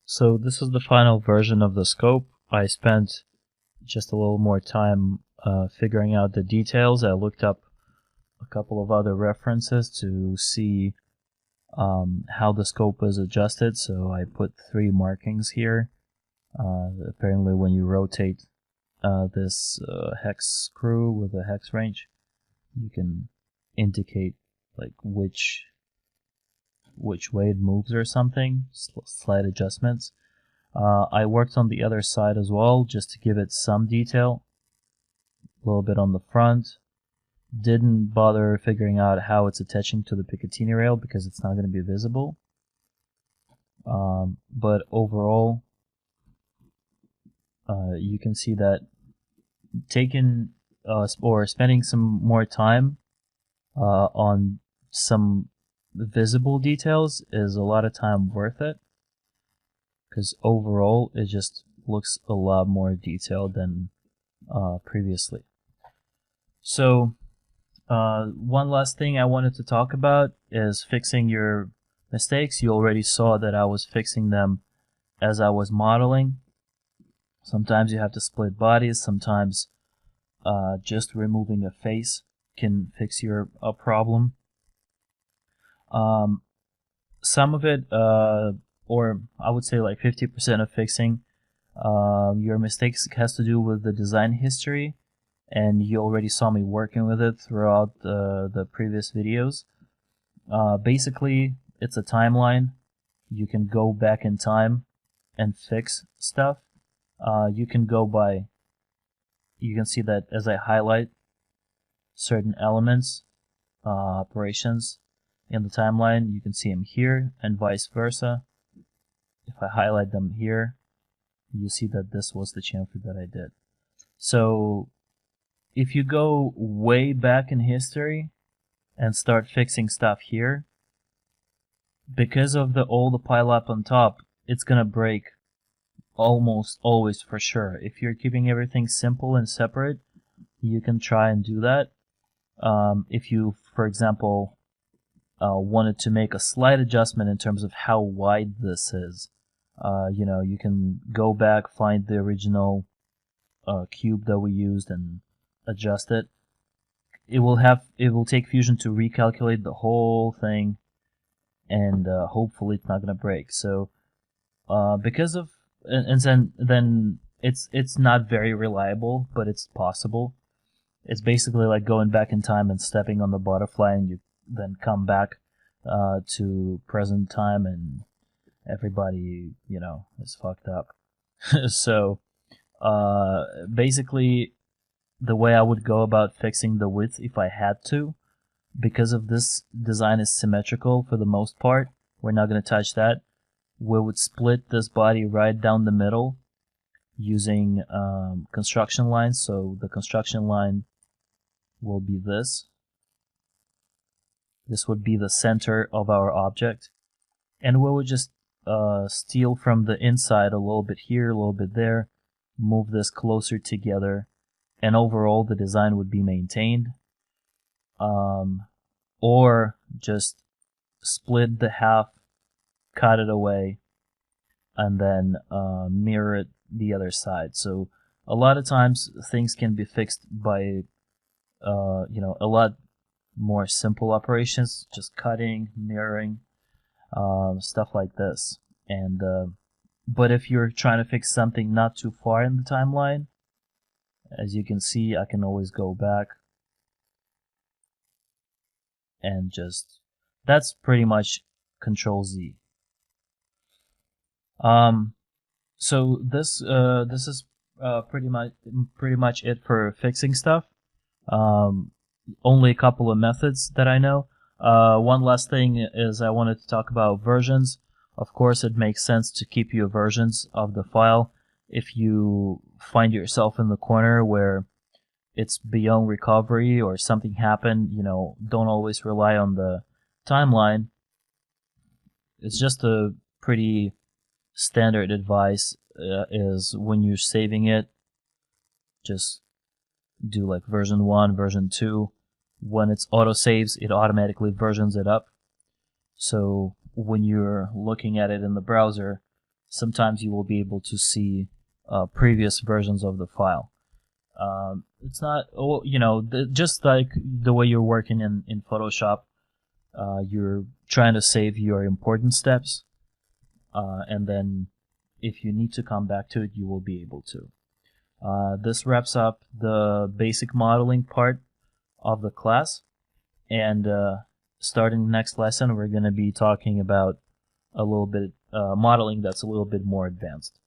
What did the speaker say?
So this is the final version of the scope. I spent just a little more time figuring out the details. I looked up a couple of other references to see how the scope is adjusted. So I put 3 markings here. Apparently when you rotate this hex screw with a hex wrench, you can indicate like which way it moves or something, slight adjustments. I worked on the other side as well just to give it some detail, a little bit on the front. Didn't bother figuring out how it's attaching to the Picatinny rail because it's not going to be visible. But overall, you can see that taking or spending some more time on some visible details is a lot of time worth it, because overall it just looks a lot more detailed than previously. So one last thing I wanted to talk about is fixing your mistakes. You already saw that I was fixing them as I was modeling. Sometimes you have to split bodies, sometimes just removing a face can fix your problem. Some of it, or I would say like 50% of fixing your mistakes has to do with the design history, and you already saw me working with it throughout the previous videos. Basically, it's a timeline. You can go back in time and fix stuff. You can see that as I highlight certain elements, operations in the timeline, you can see them here, and vice versa. If I highlight them here, you see that this was the chamfer that I did. So if you go way back in history and start fixing stuff here, because of all the pile up on top, it's gonna break almost always for sure. If you're keeping everything simple and separate, you can try and do that. If you, for example, wanted to make a slight adjustment in terms of how wide this is, you can go back, find the original cube that we used and adjust it. It will take Fusion to recalculate the whole thing, and hopefully it's not gonna break. So because of then it's not very reliable, but it's possible. It's basically like going back in time and stepping on the butterfly, and you then come back to present time, and everybody, is fucked up. So basically, the way I would go about fixing the width if I had to, because of this design is symmetrical for the most part, we're not going to touch that. We would split this body right down the middle using construction lines. So the construction line will be this. This would be the center of our object. And we would just steal from the inside a little bit here, a little bit there, move this closer together, and overall the design would be maintained. Or just split the half, cut it away, and then mirror it the other side. So a lot of times things can be fixed by a lot more simple operations, just cutting, mirroring, stuff like this. And but if you're trying to fix something not too far in the timeline, as you can see, I can always go back and that's pretty much Control Z. So this is pretty much it for fixing stuff. Only a couple of methods that I know. One last thing is I wanted to talk about versions. Of course, it makes sense to keep your versions of the file. If you find yourself in the corner where it's beyond recovery or something happened, don't always rely on the timeline. It's just a pretty standard advice is when you're saving it, just do like version 1, version 2. When it's autosaves, it automatically versions it up. So when you're looking at it in the browser, sometimes you will be able to see previous versions of the file. It's not, just like the way you're working in Photoshop, you're trying to save your important steps, and then if you need to come back to it, you will be able to. This wraps up the basic modeling part of the class, and starting next lesson, we're going to be talking about a little bit modeling that's a little bit more advanced.